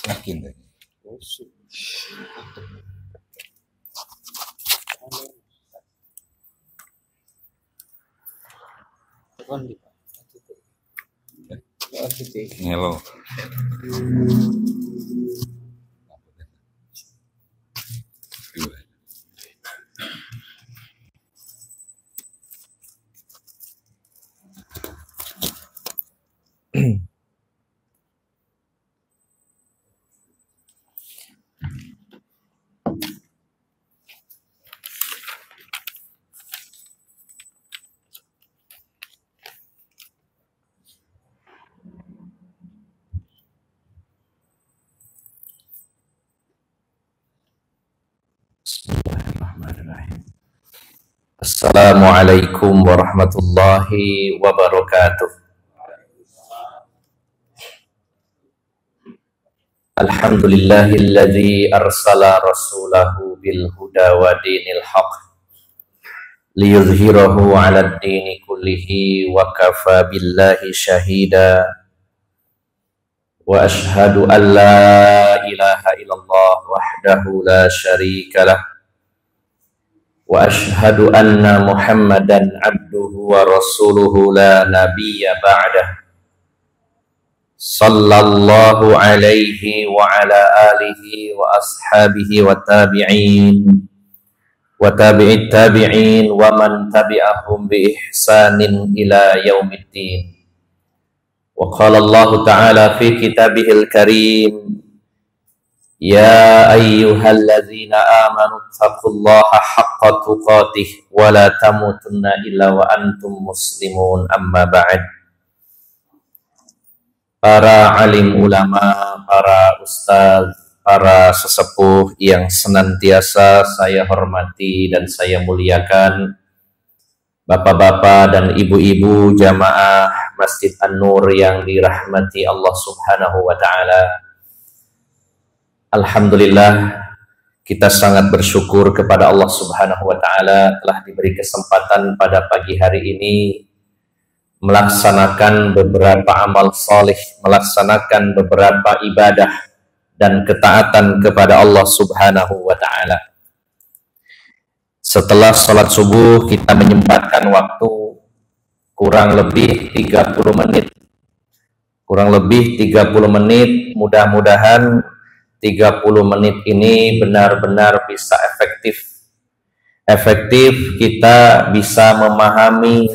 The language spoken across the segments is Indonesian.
Yakin deh. Hello. Assalamualaikum warahmatullahi wabarakatuh. Alhamdulillahilladzi arsala rasulahu bil huda wa dinil haqq liyuzhirahu 'alad dini kullihi wa kafa billahi syahida. Wa ashhadu an la ilaha illallah wahdahu la syarikalah wa ashhadu anna Muhammadan abduhu wa rasuluhu la nabiyya ba'dah. Sallallahu alaihi wa ala alihi wa ashabihi wa tabi'in wa tabi'it tabi'in wa man tabi'ahum bi ihsanin ila yaumiddin. Wa qala Allah ta'ala fi kitabihil karim, ya ayyuhalladzina amanu taqullaha haqqa tuqatih wa la tamutunna illa wa antum muslimun, amma ba'd. Para alim ulama, para ustaz, para sesepuh yang senantiasa saya hormati dan saya muliakan, bapak-bapak dan ibu-ibu jamaah Masjid An-Nur yang dirahmati Allah Subhanahu wa ta'ala. Alhamdulillah, kita sangat bersyukur kepada Allah Subhanahu wa ta'ala telah diberi kesempatan pada pagi hari ini melaksanakan beberapa amal salih, melaksanakan beberapa ibadah dan ketaatan kepada Allah Subhanahu wa ta'ala. Setelah sholat subuh kita menyempatkan waktu kurang lebih 30 menit. Kurang lebih 30 menit, mudah-mudahan 30 menit ini benar-benar bisa efektif kita bisa memahami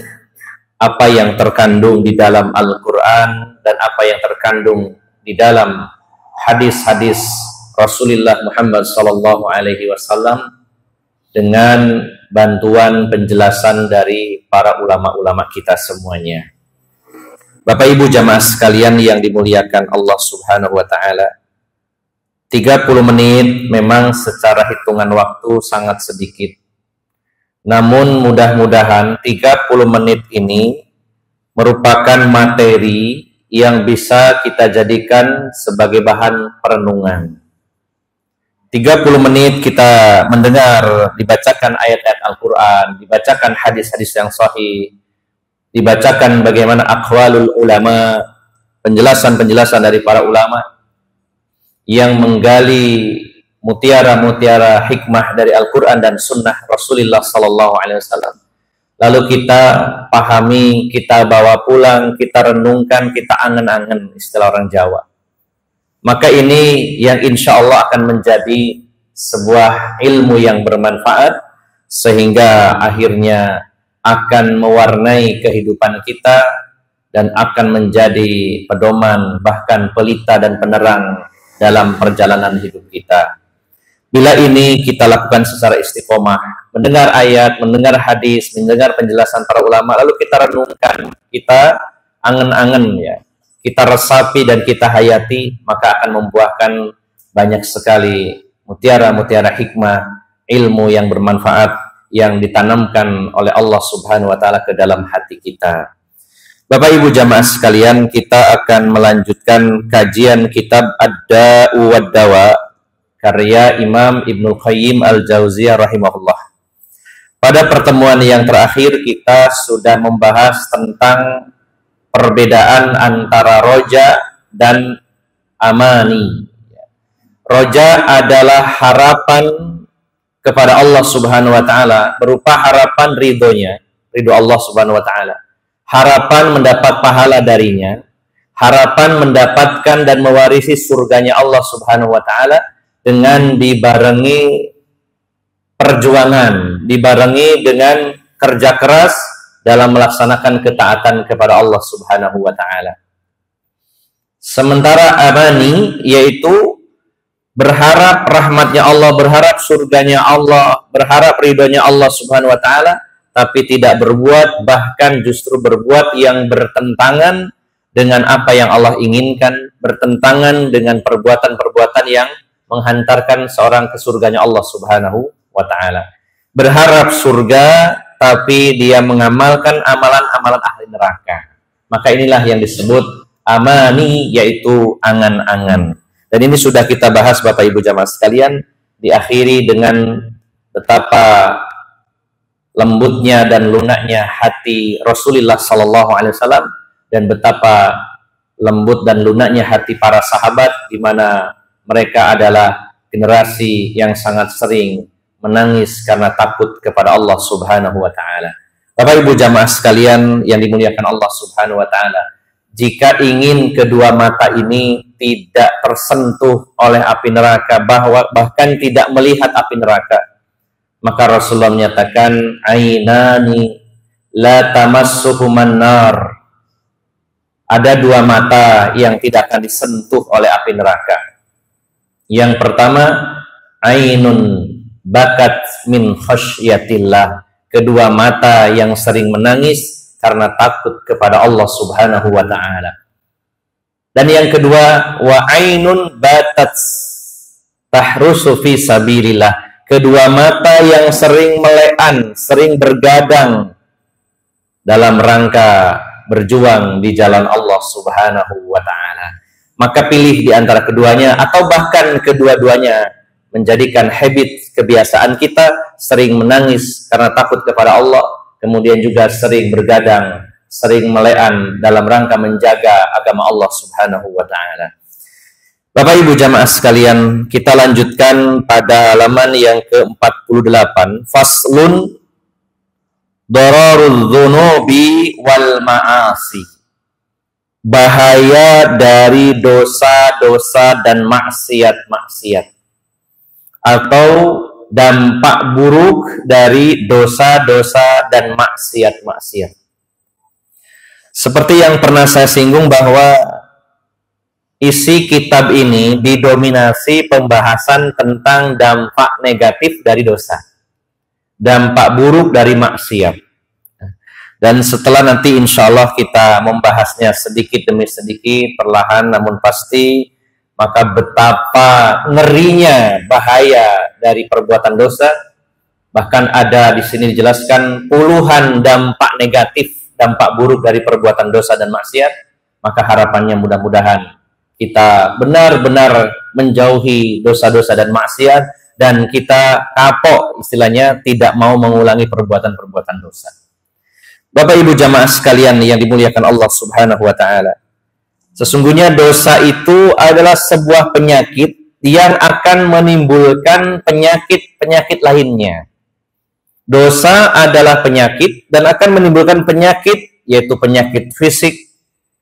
apa yang terkandung di dalam Al-Quran dan apa yang terkandung di dalam hadis-hadis Rasulullah Muhammad SAW dengan bantuan penjelasan dari para ulama-ulama kita semuanya. Bapak Ibu jamaah sekalian yang dimuliakan Allah Subhanahu wa ta'ala, 30 menit memang secara hitungan waktu sangat sedikit. Namun mudah-mudahan 30 menit ini merupakan materi yang bisa kita jadikan sebagai bahan perenungan. 30 menit kita mendengar, dibacakan ayat-ayat Al-Quran, dibacakan hadis-hadis yang sahih, dibacakan bagaimana aqwalul ulama, penjelasan-penjelasan dari para ulama yang menggali mutiara-mutiara hikmah dari Al-Quran dan Sunnah Rasulullah SAW. Lalu kita pahami, kita bawa pulang, kita renungkan, kita angen-angen, istilah orang Jawa. Maka ini yang insya Allah akan menjadi sebuah ilmu yang bermanfaat, sehingga akhirnya akan mewarnai kehidupan kita dan akan menjadi pedoman, bahkan pelita dan penerang dalam perjalanan hidup kita. Bila ini kita lakukan secara istiqomah, mendengar ayat, mendengar hadis, mendengar penjelasan para ulama, lalu kita renungkan, kita angen-angen ya, kita resapi dan kita hayati, maka akan membuahkan banyak sekali mutiara-mutiara hikmah, ilmu yang bermanfaat yang ditanamkan oleh Allah Subhanahu wa ta'ala ke dalam hati kita. Bapak Ibu jamaah sekalian, kita akan melanjutkan kajian kitab Ad-Da'u wad-Dawa karya Imam Ibnu Qayyim Al-Jauziyah rahimahullah. Pada pertemuan yang terakhir kita sudah membahas tentang perbedaan antara roja dan amani. Roja adalah harapan kepada Allah Subhanahu wa taala berupa harapan ridhonya, ridho Allah Subhanahu wa taala. Harapan mendapat pahala darinya, harapan mendapatkan dan mewarisi surganya Allah Subhanahu wa taala dengan dibarengi perjuangan, dibarengi dengan kerja keras dalam melaksanakan ketaatan kepada Allah Subhanahu wa taala. Sementara amani yaitu berharap rahmatnya Allah, berharap surganya Allah, berharap ridhonya Allah Subhanahu wa taala, tapi tidak berbuat, bahkan justru berbuat yang bertentangan dengan apa yang Allah inginkan, bertentangan dengan perbuatan-perbuatan yang menghantarkan seorang ke surganya Allah Subhanahu wa ta'ala. Berharap surga, tapi dia mengamalkan amalan-amalan ahli neraka. Maka inilah yang disebut amani, yaitu angan-angan. Dan ini sudah kita bahas Bapak Ibu jamaah sekalian, diakhiri dengan betapa lembutnya dan lunaknya hati Rasulullah Sallallahu Alaihi Wasallam, dan betapa lembut dan lunaknya hati para sahabat, di mana mereka adalah generasi yang sangat sering menangis karena takut kepada Allah Subhanahu wa taala. Bapak Ibu jamaah sekalian yang dimuliakan Allah Subhanahu wa taala, jika ingin kedua mata ini tidak tersentuh oleh api neraka, bahkan tidak melihat api neraka, maka Rasulullah menyatakan ainani la tamassuhuman nar. Ada dua mata yang tidak akan disentuh oleh api neraka. Yang pertama, ainun bakat min khasyatillah. Kedua mata yang sering menangis karena takut kepada Allah Subhanahu wa ta'ala. Dan yang kedua, wa ainun batat tahrusu fi sabilillah. Kedua mata yang sering melean, sering bergadang dalam rangka berjuang di jalan Allah Subhanahu wa ta'ala. Maka pilih di antara keduanya, atau bahkan kedua-duanya, menjadikan habit, kebiasaan kita sering menangis karena takut kepada Allah, kemudian juga sering bergadang, sering melean dalam rangka menjaga agama Allah Subhanahu wa ta'ala. Bapak Ibu jamaah sekalian, kita lanjutkan pada halaman yang ke-48, faslun dararul dzunubi wal ma'asi. Bahaya dari dosa-dosa dan maksiat-maksiat, atau dampak buruk dari dosa-dosa dan maksiat-maksiat. Seperti yang pernah saya singgung bahwa isi kitab ini didominasi pembahasan tentang dampak negatif dari dosa, dampak buruk dari maksiat. Dan setelah nanti insya Allah kita membahasnya sedikit demi sedikit, perlahan namun pasti, maka betapa ngerinya bahaya dari perbuatan dosa. Bahkan ada di sini dijelaskan puluhan dampak negatif, dampak buruk dari perbuatan dosa dan maksiat. Maka harapannya mudah-mudahan kita benar-benar menjauhi dosa-dosa dan maksiat, dan kita kapok, istilahnya tidak mau mengulangi perbuatan-perbuatan dosa. Bapak Ibu jamaah sekalian yang dimuliakan Allah Subhanahu wa ta'ala, sesungguhnya dosa itu adalah sebuah penyakit yang akan menimbulkan penyakit-penyakit lainnya. Dosa adalah penyakit dan akan menimbulkan penyakit, yaitu penyakit fisik,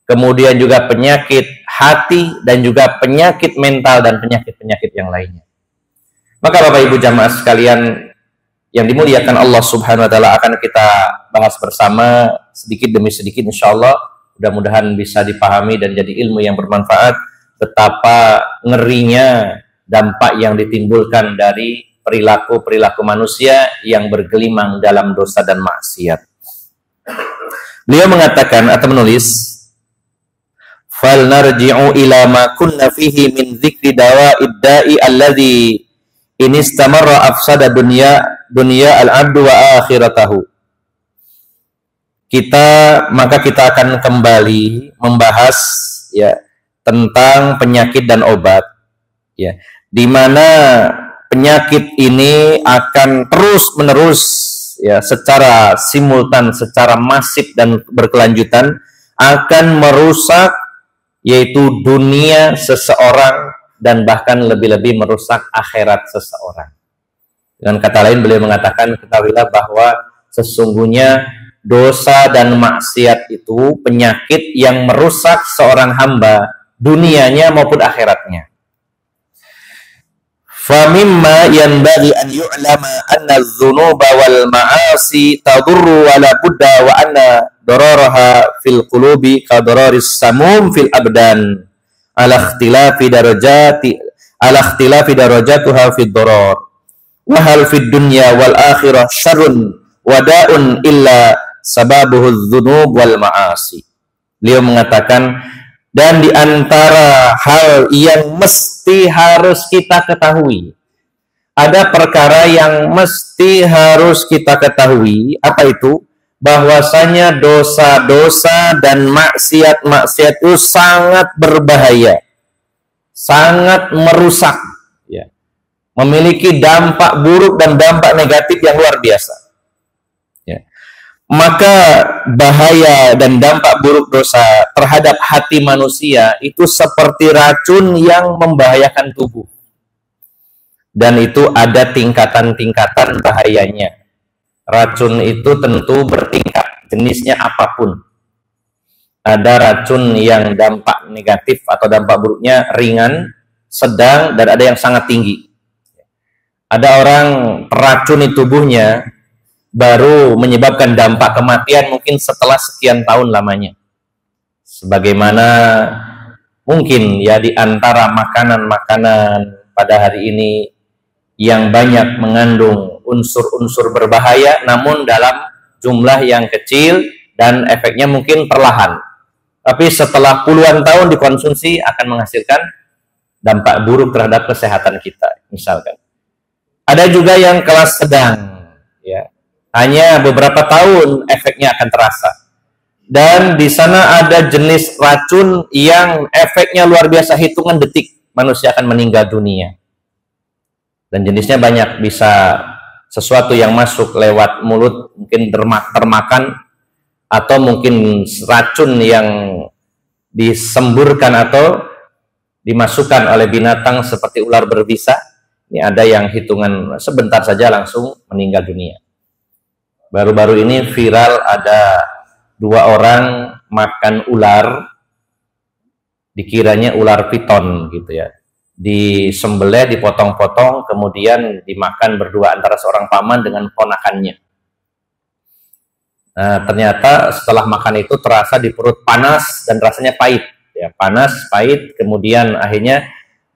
kemudian juga penyakit hati, dan juga penyakit mental dan penyakit-penyakit yang lainnya. Maka Bapak Ibu jamaah sekalian yang dimuliakan Allah Subhanahu wa ta'ala, akan kita bahas bersama sedikit demi sedikit insyaallah. Mudah-mudahan bisa dipahami dan jadi ilmu yang bermanfaat betapa ngerinya dampak yang ditimbulkan dari perilaku-perilaku manusia yang bergelimang dalam dosa dan maksiat. Beliau mengatakan atau menulis, fal narji'u ila ma kunna fihi min dzikri dawa'id da'i alladhi in istamarra afsada dunya al-'abdu wa akhiratahu. Maka kita akan kembali membahas ya tentang penyakit dan obat ya. di mana penyakit ini akan terus-menerus ya secara simultan, secara masif dan berkelanjutan akan merusak yaitu dunia seseorang dan bahkan lebih-lebih merusak akhirat seseorang. Dengan kata lain beliau mengatakan, ketahuilah bahwa sesungguhnya dosa dan maksiat itu penyakit yang merusak seorang hamba dunianya maupun akhiratnya. Famimma yanbaghi an yu'lama anna adh-dhunuba wal ma'asi tadurru wa la budda wa anna dararaha fil qulubi ka dararis samum fil abdan ala ikhtilafi darajatuha fid darar wa hal fid dunya wal akhirah syarrun wada'un illa sababuhu adh-dhunub wal ma'asi. Beliau mengatakan, dan di antara hal yang mesti harus kita ketahui, ada perkara yang mesti harus kita ketahui, apa itu? Bahwasanya dosa-dosa dan maksiat-maksiat itu sangat berbahaya, sangat merusak, ya. Memiliki dampak buruk dan dampak negatif yang luar biasa. Maka bahaya dan dampak buruk dosa terhadap hati manusia itu seperti racun yang membahayakan tubuh. Dan itu ada tingkatan-tingkatan bahayanya. Racun itu tentu bertingkat, jenisnya apapun. Ada racun yang dampak negatif atau dampak buruknya ringan, sedang, dan ada yang sangat tinggi. Ada orang teracuni tubuhnya, baru menyebabkan dampak kematian mungkin setelah sekian tahun lamanya. Sebagaimana mungkin ya di antara makanan-makanan pada hari ini yang banyak mengandung unsur-unsur berbahaya namun dalam jumlah yang kecil dan efeknya mungkin perlahan. Tapi setelah puluhan tahun dikonsumsi akan menghasilkan dampak buruk terhadap kesehatan kita, misalkan. Ada juga yang kelas sedang, ya. Hanya beberapa tahun efeknya akan terasa. Dan di sana ada jenis racun yang efeknya luar biasa, hitungan detik manusia akan meninggal dunia. Dan jenisnya banyak, bisa sesuatu yang masuk lewat mulut, mungkin termakan, atau mungkin racun yang disemburkan atau dimasukkan oleh binatang seperti ular berbisa. Ini ada yang hitungan sebentar saja langsung meninggal dunia. Baru-baru ini viral ada 2 orang makan ular, dikiranya ular piton gitu ya. Disembelih, dipotong-potong, kemudian dimakan berdua antara seorang paman dengan ponakannya. Nah, ternyata setelah makan itu terasa di perut panas dan rasanya pahit. Ya, panas, pahit, kemudian akhirnya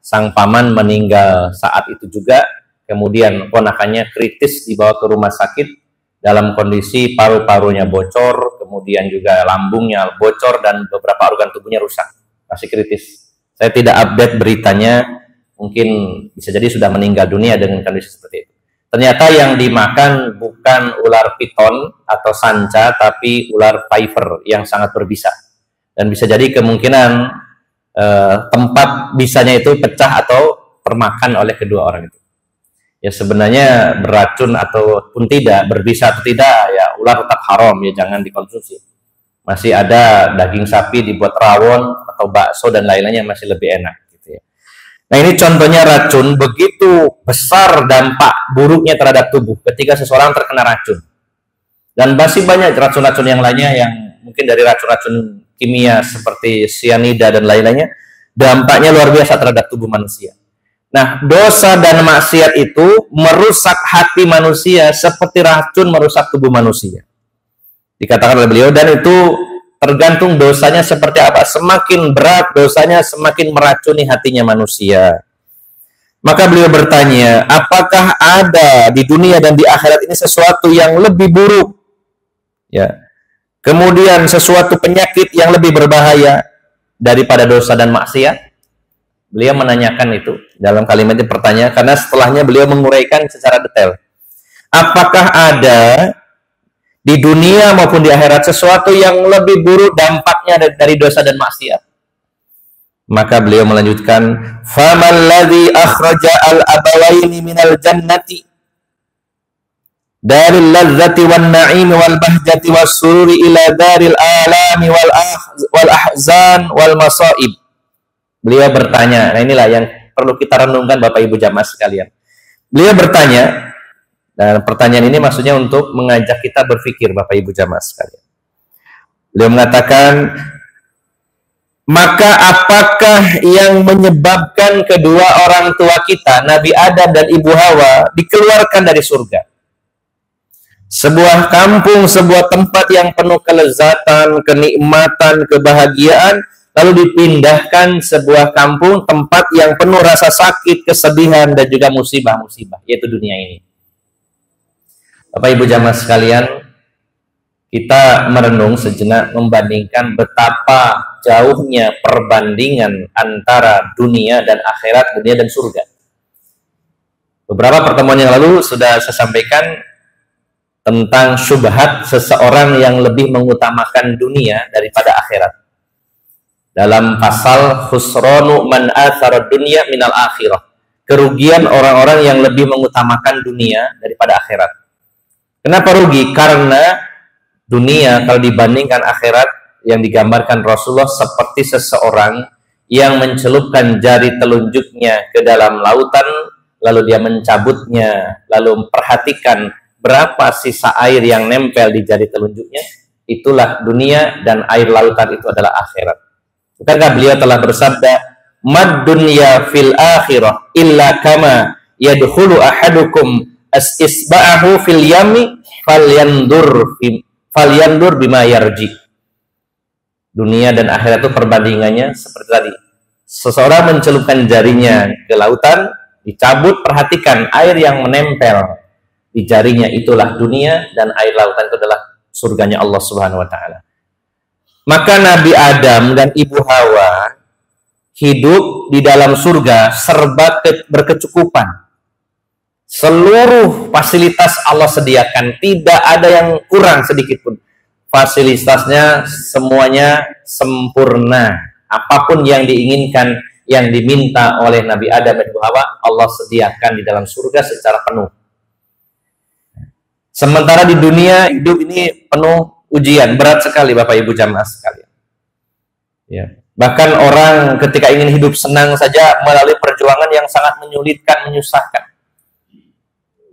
sang paman meninggal saat itu juga. Kemudian ponakannya kritis dibawa ke rumah sakit dalam kondisi paru-parunya bocor, kemudian juga lambungnya bocor dan beberapa organ tubuhnya rusak, masih kritis. Saya tidak update beritanya, mungkin bisa jadi sudah meninggal dunia dengan kondisi seperti itu. Ternyata yang dimakan bukan ular piton atau sanca, tapi ular piper yang sangat berbisa. Dan bisa jadi kemungkinan tempat bisanya itu pecah atau termakan oleh kedua orang itu. Ya sebenarnya beracun ataupun tidak, berbisa atau tidak, ya ular tetap haram, ya jangan dikonsumsi. Masih ada daging sapi dibuat rawon atau bakso dan lain-lainnya masih lebih enak gitu ya. Nah, ini contohnya racun, begitu besar dampak buruknya terhadap tubuh ketika seseorang terkena racun. Dan masih banyak racun-racun yang lainnya yang mungkin dari racun-racun kimia seperti sianida dan lain-lainnya, dampaknya luar biasa terhadap tubuh manusia. Nah, dosa dan maksiat itu merusak hati manusia seperti racun merusak tubuh manusia. Dikatakan oleh beliau, dan itu tergantung dosanya seperti apa. Semakin berat dosanya, semakin meracuni hatinya manusia. Maka beliau bertanya, apakah ada di dunia dan di akhirat ini sesuatu yang lebih buruk? Ya. Kemudian sesuatu penyakit yang lebih berbahaya daripada dosa dan maksiat? Beliau menanyakan itu dalam kalimatnya pertanyaan, karena setelahnya beliau menguraikan secara detail. Apakah ada di dunia maupun di akhirat sesuatu yang lebih buruk dampaknya dari dosa dan maksiat? Maka beliau melanjutkan, faman ladzi akhraja al-abawaini minal jannati daril ladzati wan na'imi wal bahjati was sururi ila daril alami wal ahzan wal masaib. Beliau bertanya, nah inilah yang perlu kita renungkan Bapak Ibu jamaah sekalian. Beliau bertanya, dan pertanyaan ini maksudnya untuk mengajak kita berpikir Bapak Ibu jamaah sekalian. Beliau mengatakan, maka apakah yang menyebabkan kedua orang tua kita, Nabi Adam dan Ibu Hawa, dikeluarkan dari surga? Sebuah kampung, sebuah tempat yang penuh kelezatan, kenikmatan, kebahagiaan, lalu dipindahkan sebuah kampung, tempat yang penuh rasa sakit, kesedihan, dan juga musibah-musibah, yaitu dunia ini. Bapak Ibu jamaah sekalian, kita merenung sejenak membandingkan betapa jauhnya perbandingan antara dunia dan akhirat, dunia dan surga. Beberapa pertemuan yang lalu sudah saya sampaikan tentang syubhat seseorang yang lebih mengutamakan dunia daripada akhirat. Dalam pasal khusranu man athara dunya minal akhirah. Kerugian orang-orang yang lebih mengutamakan dunia daripada akhirat. Kenapa rugi? Karena dunia kalau dibandingkan akhirat yang digambarkan Rasulullah seperti seseorang yang mencelupkan jari telunjuknya ke dalam lautan, lalu dia mencabutnya, lalu memperhatikan berapa sisa air yang nempel di jari telunjuknya. Itulah dunia, dan air lautan itu adalah akhirat. Bukankah beliau telah bersabda, mad dunya fil akhirah illa kama yadkhulu ahadukum isba'ahu fil yami falyandur bima yarji. Dunia dan akhirat itu perbandingannya seperti tadi. Seseorang mencelupkan jarinya ke lautan, dicabut, perhatikan air yang menempel di jarinya, itulah dunia, dan air lautan itu adalah surganya Allah Subhanahu wa taala. Maka Nabi Adam dan Ibu Hawa hidup di dalam surga serba berkecukupan. Seluruh fasilitas Allah sediakan, tidak ada yang kurang sedikit pun. Fasilitasnya semuanya sempurna. Apapun yang diinginkan, yang diminta oleh Nabi Adam dan Ibu Hawa, Allah sediakan di dalam surga secara penuh. Sementara di dunia hidup ini penuh ujian, berat sekali Bapak Ibu jamaah sekalian. Ya. Bahkan orang ketika ingin hidup senang saja melalui perjuangan yang sangat menyulitkan, menyusahkan.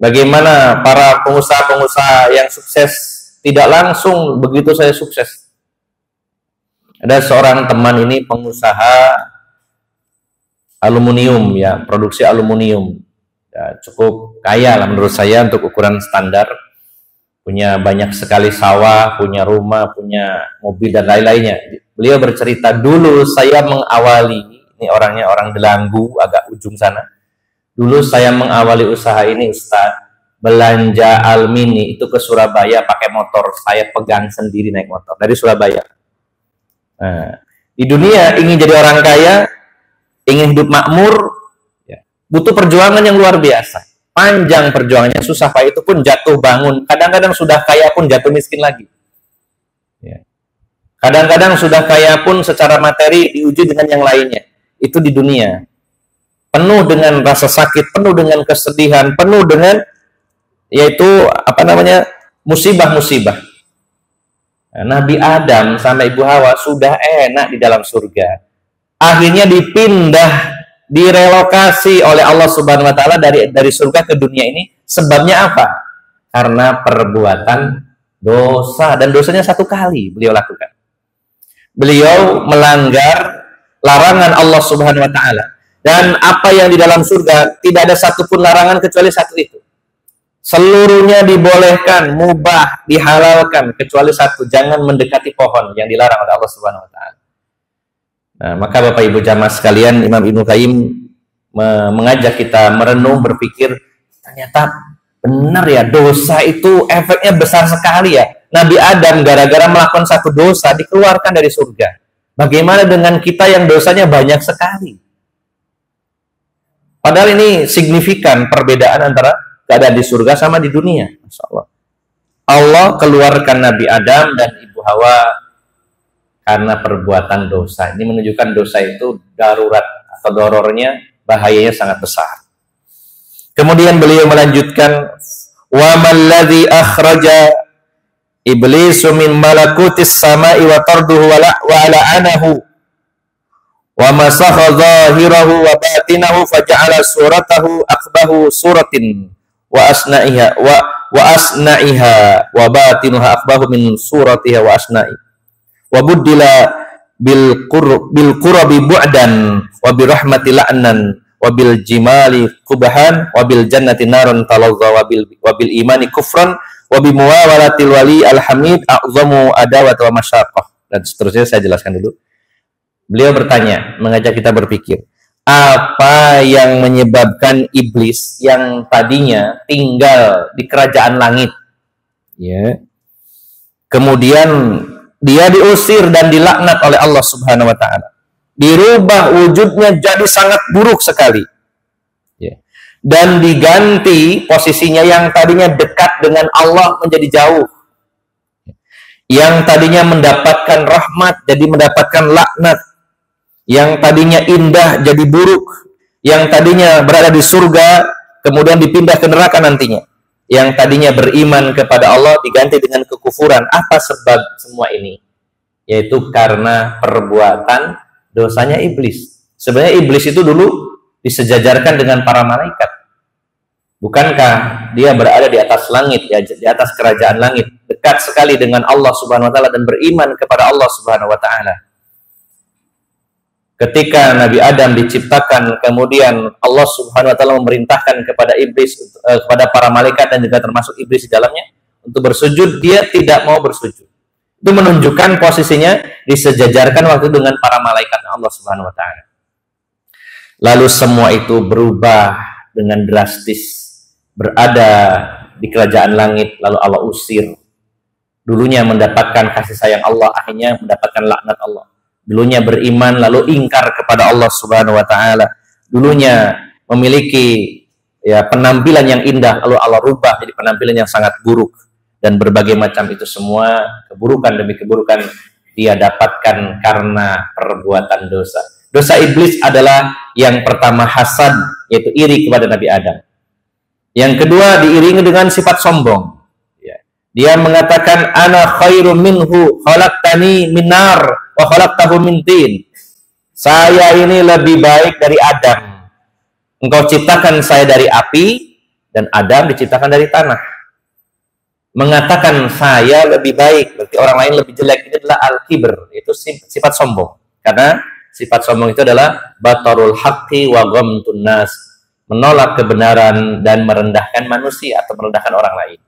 Bagaimana para pengusaha-pengusaha yang sukses tidak langsung begitu saya sukses. Ada seorang teman ini pengusaha aluminium, ya, produksi aluminium. Ya, cukup kaya lah menurut saya untuk ukuran standar. Punya banyak sekali sawah, punya rumah, punya mobil dan lain-lainnya. Beliau bercerita, dulu saya mengawali, ini orangnya orang Delanggu, agak ujung sana. Dulu saya mengawali usaha ini, Ustaz, belanja almini itu ke Surabaya pakai motor, saya pegang sendiri naik motor dari Surabaya. Nah, di dunia ingin jadi orang kaya, ingin hidup makmur, ya, butuh perjuangan yang luar biasa. Panjang perjuangannya, susah payah, itu pun jatuh bangun. Kadang-kadang sudah kaya pun jatuh miskin lagi. Ya. Kadang-kadang sudah kaya pun secara materi diuji dengan yang lainnya. Itu di dunia. Penuh dengan rasa sakit, penuh dengan kesedihan, penuh dengan yaitu musibah-musibah. Nah, Nabi Adam sama Ibu Hawa sudah enak di dalam surga. Akhirnya dipindah, direlokasi oleh Allah Subhanahu wa taala dari surga ke dunia ini. Sebabnya apa? Karena perbuatan dosa, dan dosanya satu kali beliau lakukan. Beliau melanggar larangan Allah Subhanahu wa taala, dan apa yang di dalam surga tidak ada satupun larangan kecuali satu itu. Seluruhnya dibolehkan, mubah, dihalalkan, kecuali satu, jangan mendekati pohon yang dilarang oleh Allah Subhanahu wa taala. Nah, maka Bapak Ibu jamaah sekalian, Imam Ibnu Qayyim mengajak kita merenung, berpikir, ternyata benar ya, dosa itu efeknya besar sekali ya. Nabi Adam gara-gara melakukan satu dosa dikeluarkan dari surga. Bagaimana dengan kita yang dosanya banyak sekali? Padahal ini signifikan perbedaan antara keadaan di surga sama di dunia. Masya Allah. Allah keluarkan Nabi Adam dan Ibu Hawa karena perbuatan dosa. Ini menunjukkan dosa itu darurat atau dorornya, bahayanya sangat besar. Kemudian beliau melanjutkan, wa malladzi akhraja iblisu min malakutis samai wa tarduhu wa la'anahu wa masakha zahirahu wa batinahu faja'ala suratahu aqbahu suratin wa asna'iha wa batinuha aqbahu min suratiha wa asna'i wa buddila bil qurabi bu'dan wa bi rahmati la'nan wa bil jimali kubahan wa bil jannati naran talazza wa bil imani kufran wa bi muwawalatil wali alhamid a'zamu adawat wa masyaqqah, dan seterusnya. Saya jelaskan dulu. Beliau bertanya, mengajak kita berpikir, apa yang menyebabkan iblis yang tadinya tinggal di kerajaan langit, ya, kemudian dia diusir dan dilaknat oleh Allah Subhanahu wa taala, dirubah wujudnya jadi sangat buruk sekali, ya, dan diganti posisinya yang tadinya dekat dengan Allah menjadi jauh, yang tadinya mendapatkan rahmat jadi mendapatkan laknat, yang tadinya indah jadi buruk, yang tadinya berada di surga kemudian dipindah ke neraka nantinya, yang tadinya beriman kepada Allah diganti dengan kekufuran. Apa sebab semua ini? Yaitu karena perbuatan dosanya iblis. Sebenarnya iblis itu dulu disejajarkan dengan para malaikat. Bukankah dia berada di atas langit, ya, di atas kerajaan langit, dekat sekali dengan Allah Subhanahu wa taala dan beriman kepada Allah Subhanahu wa taala. Ketika Nabi Adam diciptakan, kemudian Allah Subhanahu wa taala memerintahkan kepada iblis, kepada para malaikat dan juga termasuk iblis di dalamnya untuk bersujud, dia tidak mau bersujud. Itu menunjukkan posisinya disejajarkan waktu dengan para malaikat Allah Subhanahu wa taala. Lalu semua itu berubah dengan drastis. Berada di kerajaan langit, lalu Allah usir. Dulunya mendapatkan kasih sayang Allah, akhirnya mendapatkan laknat Allah. Dulunya beriman, lalu ingkar kepada Allah Subhanahu wa taala. Dulunya memiliki, ya, penampilan yang indah, lalu Allah rubah jadi penampilan yang sangat buruk. Dan berbagai macam itu semua, keburukan demi keburukan, dia dapatkan karena perbuatan dosa. Dosa iblis adalah yang pertama hasad, yaitu iri kepada Nabi Adam. Yang kedua diiringi dengan sifat sombong. Ya. Dia mengatakan, ana khairum minhu khalaqtani min nar wa khalaqtahu min tin. Saya ini lebih baik dari Adam. Engkau ciptakan saya dari api dan Adam diciptakan dari tanah. Mengatakan saya lebih baik, berarti orang lain lebih jelek, ini adalah al-kibr, itu sifat sombong. Karena sifat sombong itu adalah batarul haqqi wa ghamtun nas, menolak kebenaran dan merendahkan manusia atau merendahkan orang lain.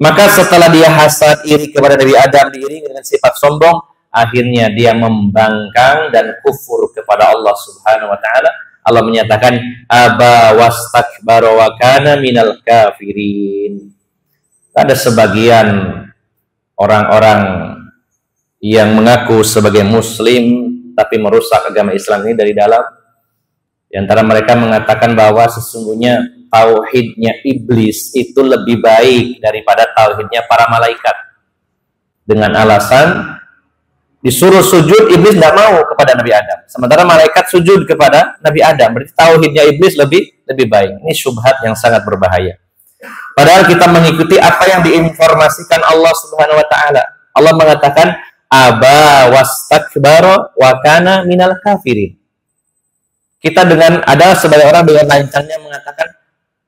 Maka setelah dia hasad iri kepada Nabi Adam diiringi dengan sifat sombong, akhirnya dia membangkang dan kufur kepada Allah Subhanahu wa taala. Allah menyatakan aba wastakbara wa kana minal kafirin. Ada sebagian orang-orang yang mengaku sebagai muslim tapi merusak agama Islam ini dari dalam. Di antara mereka mengatakan bahwa sesungguhnya tauhidnya iblis itu lebih baik daripada tauhidnya para malaikat. Dengan alasan disuruh sujud, iblis tidak mau kepada Nabi Adam. Sementara malaikat sujud kepada Nabi Adam. Berarti tauhidnya iblis lebih baik. Ini syubhat yang sangat berbahaya. Padahal kita mengikuti apa yang diinformasikan Allah Subhanahu wa taala. Allah mengatakan aba wastakbara wa kana minal kafirin. Kita dengan ada sebagian orang dengan lancangnya mengatakan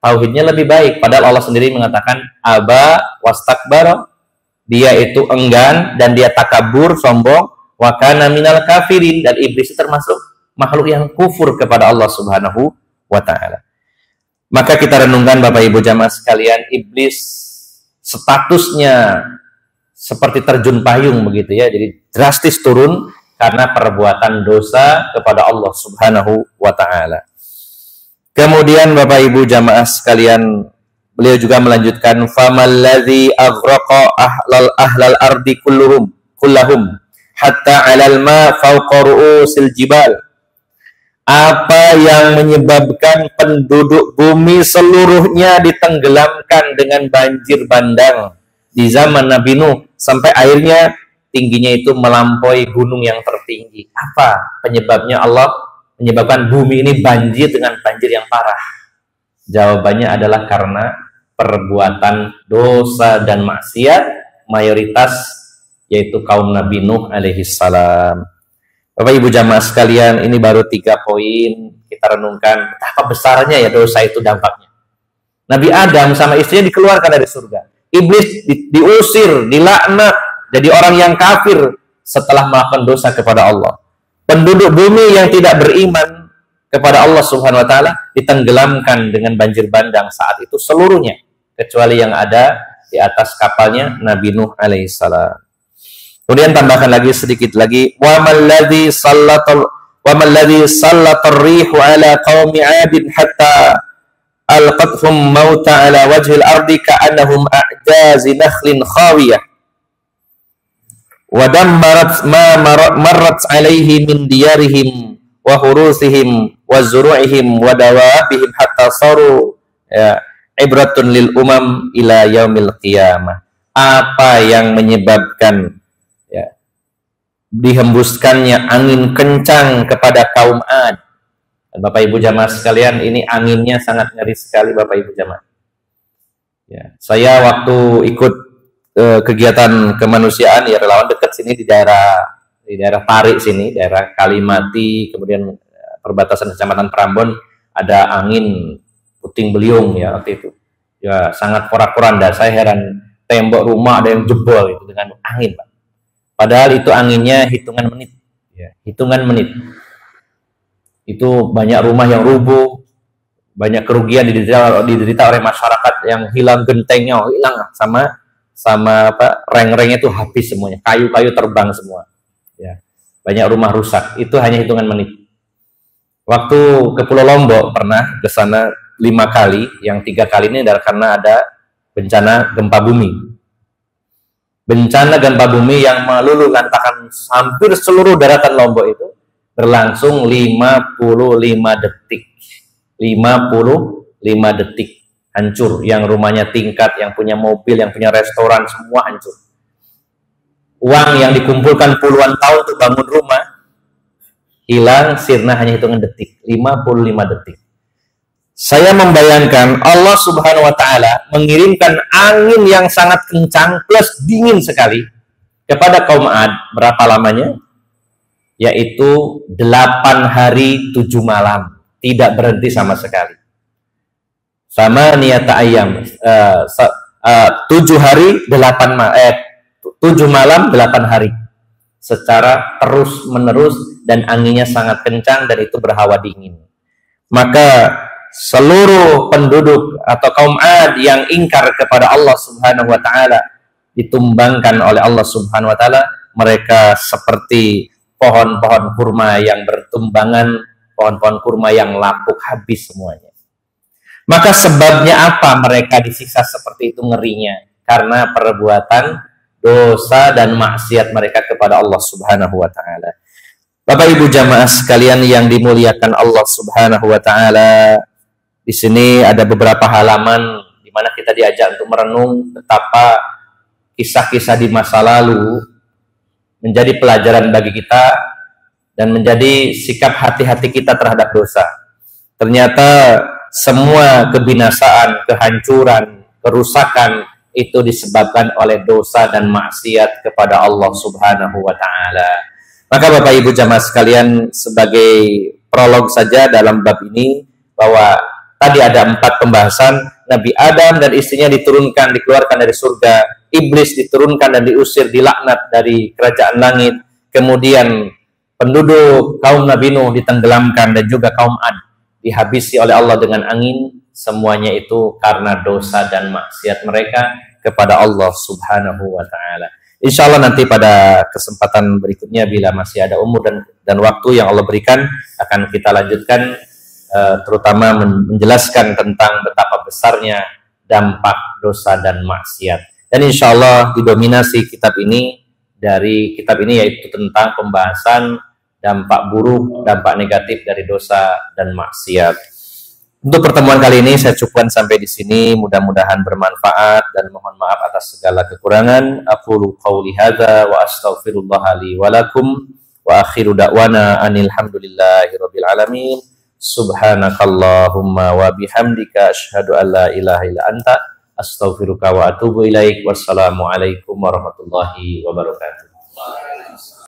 tauhidnya lebih baik, padahal Allah sendiri mengatakan aba wastakbara, dia itu enggan dan dia takabur, sombong, wa kana minal kafirin, dan iblis itu termasuk makhluk yang kufur kepada Allah Subhanahu wa taala. Maka kita renungkan Bapak Ibu jamaah sekalian, iblis statusnya seperti terjun payung begitu ya, jadi drastis turun karena perbuatan dosa kepada Allah Subhanahu wa taala. Kemudian Bapak Ibu jamaah sekalian, beliau juga melanjutkan famalladzi aghraqa ahlal ardi kullahum hatta 'alal ma fawqa ru'usil jibal. Apa yang menyebabkan penduduk bumi seluruhnya ditenggelamkan dengan banjir bandang di zaman Nabi Nuh sampai airnya tingginya itu melampaui gunung yang tertinggi. Apa penyebabnya Allah menyebabkan bumi ini banjir dengan banjir yang parah? Jawabannya adalah karena perbuatan dosa dan maksiat mayoritas, yaitu kaum Nabi Nuh alaihi salam. Bapak Ibu jamaah sekalian, ini baru 3 poin kita renungkan betapa besarnya ya dosa itu dampaknya. Nabi Adam sama istrinya dikeluarkan dari surga. Iblis diusir, dilaknat, jadi orang yang kafir setelah melakukan dosa kepada Allah. Penduduk bumi yang tidak beriman kepada Allah Subhanahu wa taala ditenggelamkan dengan banjir bandang saat itu seluruhnya, kecuali yang ada di atas kapalnya Nabi Nuh alaihissalam. Kemudian tambahkan lagi sedikit lagi, wa malladzi sallatar rihu ala qaumi 'adin hatta alqathum mauta ala wajhil ardi ka'annahum a'jazi nakhlin khawiyah wa dammarat ma marrat 'alaihi min diyarihim wa hurusihim wa zuru'ihim wa dawabihim hatta saru ibratun lil umam ila yaumil qiyamah. Apa yang menyebabkan dihembuskannya angin kencang kepada kaum Ad? Bapak Ibu jamaah sekalian, ini anginnya sangat ngeri sekali Bapak Ibu jamaah. Ya, saya waktu ikut kegiatan kemanusiaan ya relawan dekat sini di daerah Parik sini, daerah Kalimati, kemudian perbatasan Kecamatan Prambon, ada angin puting beliung ya waktu itu. Ya sangat porak-poranda. Saya heran, tembok rumah ada yang jebol itu dengan angin, Pak. Padahal itu anginnya hitungan menit, ya, hitungan menit. Itu banyak rumah yang rubuh, banyak kerugian diderita oleh masyarakat yang hilang gentengnya, hilang sama apa reng-rengnya itu habis semuanya, kayu-kayu terbang semua. Ya, banyak rumah rusak. Itu hanya hitungan menit. Waktu ke Pulau Lombok pernah ke sana 5 kali, yang 3 kali ini adalah karena ada bencana gempa bumi. Bencana gempa bumi yang meluluhlantahkan hampir seluruh daratan Lombok itu berlangsung 55 detik. 55 detik hancur. Yang rumahnya tingkat, yang punya mobil, yang punya restoran, semua hancur. Uang yang dikumpulkan puluhan tahun untuk bangun rumah hilang sirna hanya hitungan detik. 55 detik. Saya membayangkan Allah Subhanahu wa taala mengirimkan angin yang sangat kencang plus dingin sekali kepada kaum Ad. Berapa lamanya? Yaitu 8 hari 7 malam, tidak berhenti sama sekali. Sama niyata ayam, 7 hari 7 malam 8 hari secara terus menerus, dan anginnya sangat kencang dan itu berhawa dingin. Maka seluruh penduduk atau kaum Ad yang ingkar kepada Allah Subhanahu wa taala ditumbangkan oleh Allah Subhanahu wa taala. Mereka seperti pohon-pohon kurma yang bertumbangan, pohon-pohon kurma yang lapuk habis semuanya. Maka sebabnya apa mereka disiksa seperti itu ngerinya? Karena perbuatan dosa dan maksiat mereka kepada Allah Subhanahu wa taala. Bapak Ibu jamaah sekalian yang dimuliakan Allah Subhanahu wa taala, di sini ada beberapa halaman di mana kita diajak untuk merenung betapa kisah-kisah di masa lalu menjadi pelajaran bagi kita dan menjadi sikap hati-hati kita terhadap dosa. Ternyata semua kebinasaan, kehancuran, kerusakan itu disebabkan oleh dosa dan maksiat kepada Allah Subhanahu wa taala. Maka Bapak Ibu jamaah sekalian, sebagai prolog saja dalam bab ini, bahwa tadi ada 4 pembahasan. Nabi Adam dan istrinya dikeluarkan dari surga, iblis diturunkan dan diusir, dilaknat dari kerajaan langit, kemudian penduduk kaum Nabi Nuh ditenggelamkan, dan juga kaum Ad dihabisi oleh Allah dengan angin. Semuanya itu karena dosa dan maksiat mereka kepada Allah Subhanahu wa taala. Insya Allah nanti pada kesempatan berikutnya bila masih ada umur dan waktu yang Allah berikan, akan kita lanjutkan, terutama menjelaskan tentang betapa besarnya dampak dosa dan maksiat. Dan insya Allah didominasi kitab ini yaitu tentang pembahasan dampak buruk, dampak negatif dari dosa dan maksiat. Untuk pertemuan kali ini saya cukupkan sampai di sini. Mudah-mudahan bermanfaat dan mohon maaf atas segala kekurangan. Aqulu qauli hadza wa astaghfirullah li wa lakum wa akhiru da'wana anil hamdulillahi rabbil alamin. Subhanakallahumma wa bihamdika asyhadu an la ilaha illa anta astaghfiruka wa atubu ilaik. Wassalamualaikum warahmatullahi wabarakatuh.